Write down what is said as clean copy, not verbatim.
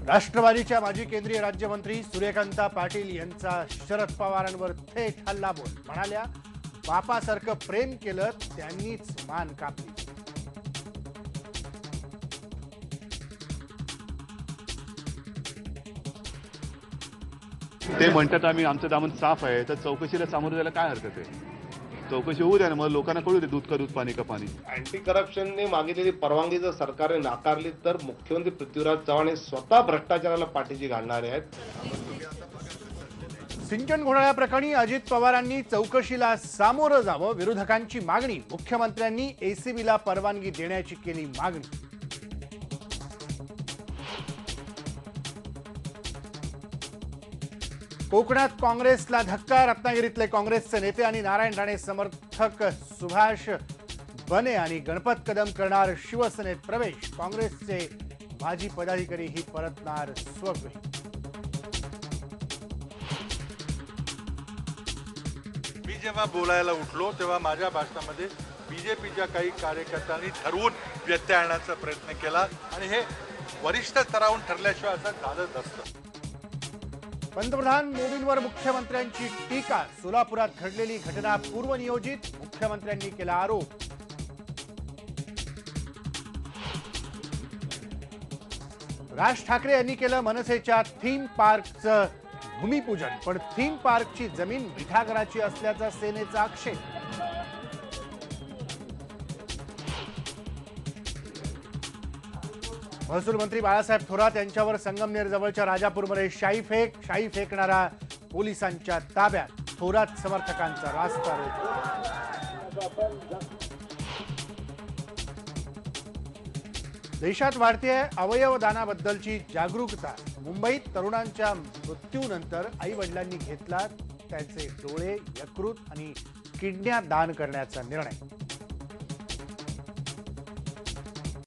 राष्ट्रवादीच्या माजी केंद्रीय राज्यमंत्री सूर्यकांता पाटील यांचा शरद पवारांवर थेट हल्लाबोल. म्हणाल्या, बापासारखं प्रेम केलं त्यांनीच मान कापली. ते म्हणतात आम्ही आमचं दामन साफ आहे, तर चौकशीला सामोरं जायला काय हरकत आहे? चौकशी होऊ द्या ना, मग लोकांना कळू दे दूध का दूध पाणी का पाणी. अँटी करप्शनने मागितलेली परवानगी जर सरकारने नाकारली तर मुख्यमंत्री पृथ्वीराज चव्हाण हे स्वतः भ्रष्टाचाराला पाठीशी घालणारे आहेत. सिंचन घोटाळ्याप्रकरणी अजित पवारांनी चौकशीला सामोरं जावं, विरोधकांची मागणी. मुख्यमंत्र्यांनी एसीबीला परवानगी देण्याची केली मागणी. कोकणात काँग्रेसला धक्का. रत्नागिरीतले काँग्रेसचे नेते आणि नारायण राणे समर्थक सुभाष बने आणि गणपत कदम करणार शिवसेनेत प्रवेश. काँग्रेसचे माजी पदाधिकारीही परतणार स्वगृही. मी जेव्हा बोलायला उठलो तेव्हा माझ्या भाषणामध्ये बीजेपीच्या काही कार्यकर्त्यांनी ठरवून व्यत्यय आणण्याचा प्रयत्न केला आणि हे वरिष्ठ स्तरावरून ठरल्याशिवाय असं झालं नसतं. पंतप्रधान मोदींवर मुख्यमंत्र्यांची टीका. सोलापुरात घडलेली घटना पूर्वनियोजित, मुख्यमंत्र्यांनी केला आरोप. राज ठाकरे यांनी केलं मनसेच्या थीम पार्कचं भूमिपूजन, पण थीम पार्कची जमीन मिठागराची असल्याचा सेनेचा आक्षेप. महसूल मंत्री बाळासाहेब थोरात यांच्यावर संगमनेर जवळच्या राजापूरमध्ये शाई फेकणारा पोलिसांच्या ताब्यात. थोरात समर्थकांचा रास्ता रोको. देशात वाढतेय अवयवदानाबद्दलची जागरूकता. मुंबईत तरुणांच्या मृत्यूनंतर आई वडिलांनी घेतला त्यांचे डोळे, यकृत आणि किडन्या दान करण्याचा निर्णय.